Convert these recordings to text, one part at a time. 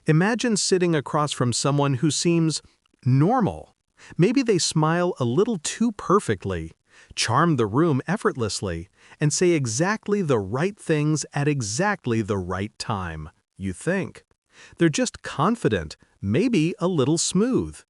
Imagine sitting across from someone who seems normal. Maybe they smile a little too perfectly, charm the room effortlessly, and say exactly the right things at exactly the right time. You think. They're just confident, maybe a little smooth.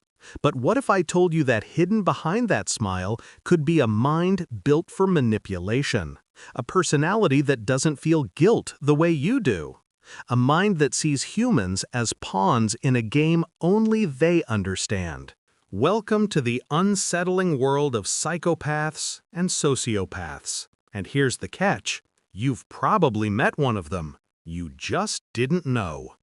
But what if I told you that hidden behind that smile could be a mind built for manipulation? A personality that doesn't feel guilt the way you do. A mind that sees humans as pawns in a game only they understand. Welcome to the unsettling world of psychopaths and sociopaths. And here's the catch. You've probably met one of them. You just didn't know.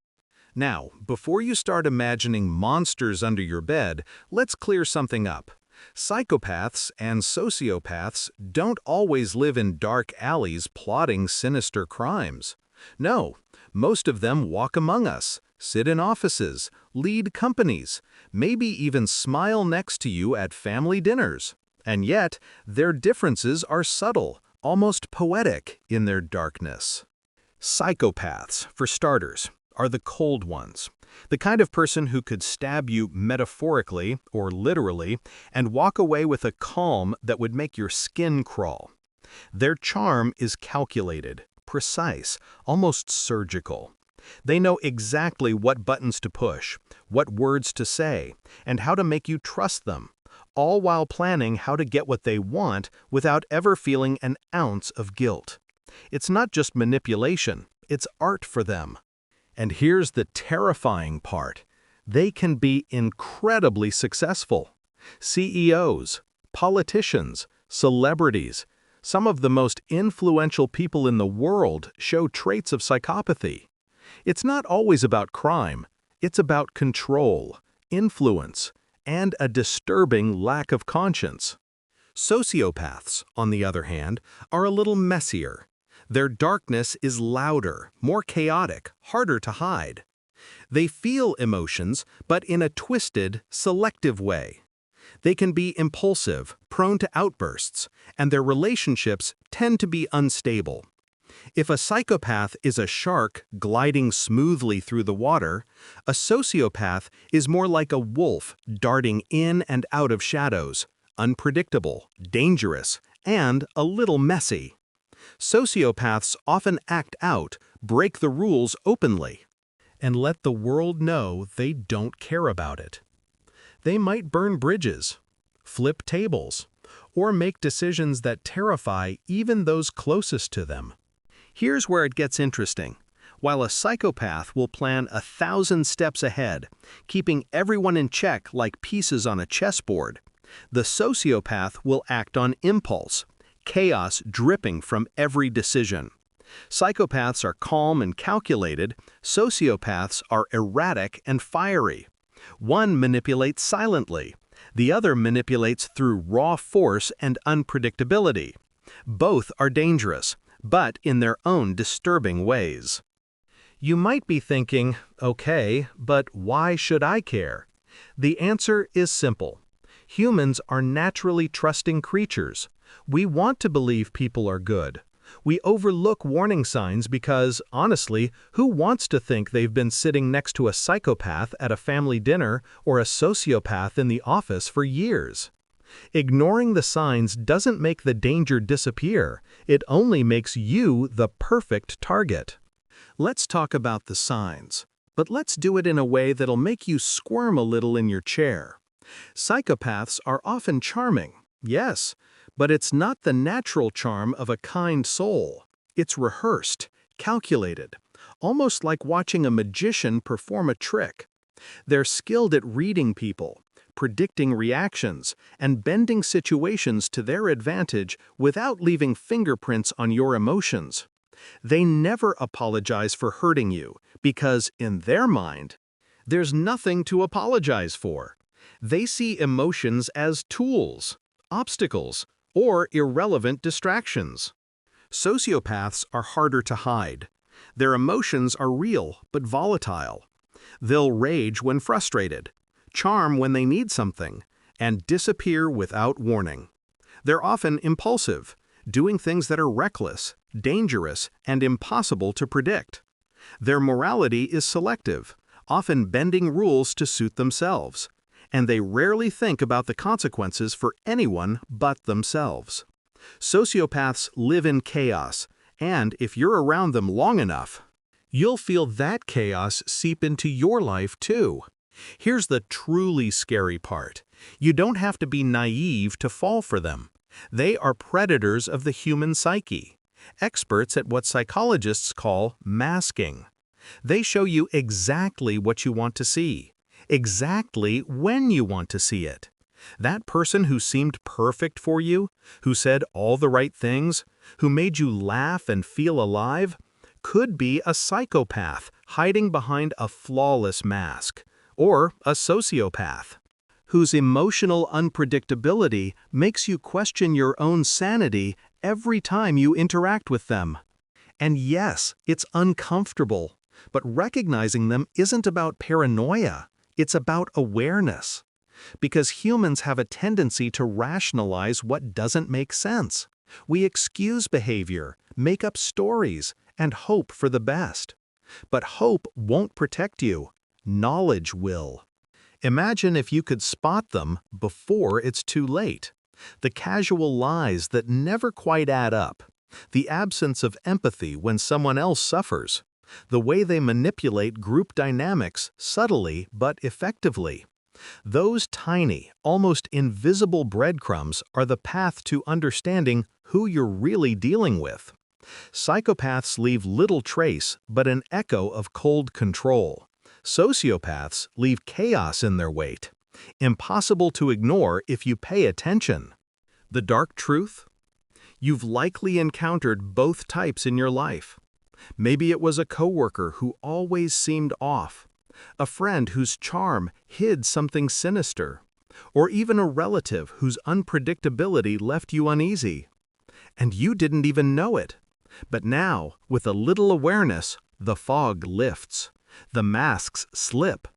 Now, before you start imagining monsters under your bed, let's clear something up. Psychopaths and sociopaths don't always live in dark alleys plotting sinister crimes. No, most of them walk among us, sit in offices, lead companies, maybe even smile next to you at family dinners. And yet, their differences are subtle, almost poetic in their darkness. Psychopaths, for starters, are the cold ones. The kind of person who could stab you metaphorically or literally and walk away with a calm that would make your skin crawl. Their charm is calculated, precise, almost surgical. They know exactly what buttons to push, what words to say, and how to make you trust them, all while planning how to get what they want without ever feeling an ounce of guilt. It's not just manipulation, it's art for them. And here's the terrifying part. They can be incredibly successful. CEOs, politicians, celebrities, some of the most influential people in the world show traits of psychopathy. It's not always about crime. It's about control, influence, and a disturbing lack of conscience. Sociopaths, on the other hand, are a little messier. Their darkness is louder, more chaotic, harder to hide. They feel emotions, but in a twisted, selective way. They can be impulsive, prone to outbursts, and their relationships tend to be unstable. If a psychopath is a shark gliding smoothly through the water, a sociopath is more like a wolf darting in and out of shadows, unpredictable, dangerous, and a little messy. Sociopaths often act out, break the rules openly, and let the world know they don't care about it. They might burn bridges, flip tables, or make decisions that terrify even those closest to them. Here's where it gets interesting. While a psychopath will plan 1,000 steps ahead, keeping everyone in check like pieces on a chessboard, the sociopath will act on impulse, chaos dripping from every decision. Psychopaths are calm and calculated, sociopaths are erratic and fiery. One manipulates silently, the other manipulates through raw force and unpredictability. Both are dangerous, but in their own disturbing ways. You might be thinking, okay, but why should I care? The answer is simple. Humans are naturally trusting creatures. We want to believe people are good. We overlook warning signs because, honestly, who wants to think they've been sitting next to a psychopath at a family dinner or a sociopath in the office for years? Ignoring the signs doesn't make the danger disappear. It only makes you the perfect target. Let's talk about the signs, but let's do it in a way that'll make you squirm a little in your chair. Psychopaths are often charming, yes, but it's not the natural charm of a kind soul. It's rehearsed, calculated, almost like watching a magician perform a trick. They're skilled at reading people, predicting reactions, and bending situations to their advantage without leaving fingerprints on your emotions. They never apologize for hurting you because, in their mind, there's nothing to apologize for. They see emotions as tools, obstacles, or irrelevant distractions. Sociopaths are harder to hide. Their emotions are real but volatile. They'll rage when frustrated, charm when they need something, and disappear without warning. They're often impulsive, doing things that are reckless, dangerous, and impossible to predict. Their morality is selective, often bending rules to suit themselves, and they rarely think about the consequences for anyone but themselves. Sociopaths live in chaos, and if you're around them long enough, you'll feel that chaos seep into your life too. Here's the truly scary part. You don't have to be naive to fall for them. They are predators of the human psyche, experts at what psychologists call masking. They show you exactly what you want to see, exactly when you want to see it. That person who seemed perfect for you, who said all the right things, who made you laugh and feel alive, could be a psychopath hiding behind a flawless mask, or a sociopath, whose emotional unpredictability makes you question your own sanity every time you interact with them. And yes, it's uncomfortable, but recognizing them isn't about paranoia, it's about awareness. Because humans have a tendency to rationalize what doesn't make sense. We excuse behavior, make up stories, and hope for the best. But hope won't protect you. Knowledge will. Imagine if you could spot them before it's too late. The casual lies that never quite add up. The absence of empathy when someone else suffers. The way they manipulate group dynamics subtly but effectively. Those tiny, almost invisible breadcrumbs are the path to understanding who you're really dealing with. Psychopaths leave little trace but an echo of cold control. Sociopaths leave chaos in their wake. Impossible to ignore if you pay attention. The dark truth? You've likely encountered both types in your life. Maybe it was a coworker who always seemed off, a friend whose charm hid something sinister, or even a relative whose unpredictability left you uneasy. And you didn't even know it. But now, with a little awareness, the fog lifts. The masks slip.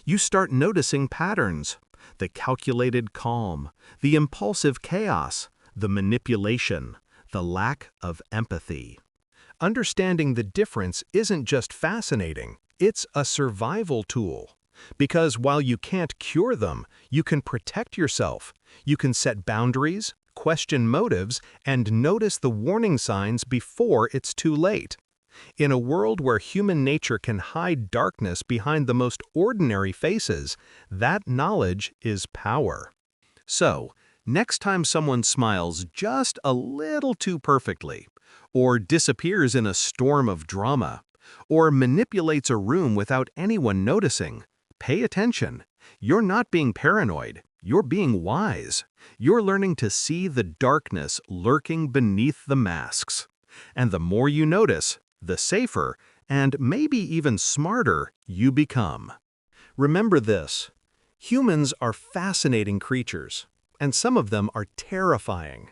You start noticing patterns. The calculated calm, the impulsive chaos, the manipulation, the lack of empathy. Understanding the difference isn't just fascinating, it's a survival tool. Because while you can't cure them, you can protect yourself. You can set boundaries, question motives, and notice the warning signs before it's too late. In a world where human nature can hide darkness behind the most ordinary faces, that knowledge is power. So, next time someone smiles just a little too perfectly, or disappears in a storm of drama, or manipulates a room without anyone noticing, pay attention. You're not being paranoid, you're being wise. You're learning to see the darkness lurking beneath the masks. And the more you notice, the safer, and maybe even smarter, you become. Remember this: humans are fascinating creatures, and some of them are terrifying.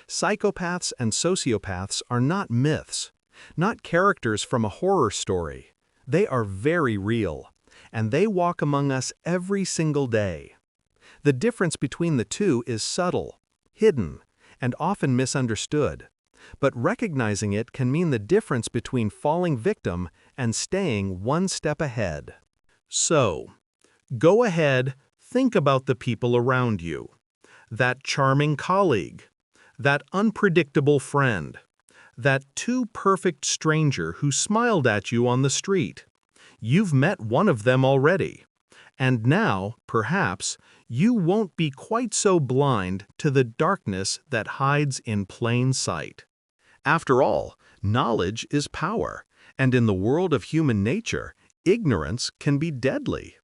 Psychopaths and sociopaths are not myths, not characters from a horror story. They are very real, and they walk among us every single day. The difference between the two is subtle, hidden, and often misunderstood. But recognizing it can mean the difference between falling victim and staying one step ahead. So, go ahead, think about the people around you. That charming colleague, that unpredictable friend, that too perfect stranger who smiled at you on the street. You've met one of them already. And now, perhaps, you won't be quite so blind to the darkness that hides in plain sight. After all, knowledge is power, and in the world of human nature, ignorance can be deadly.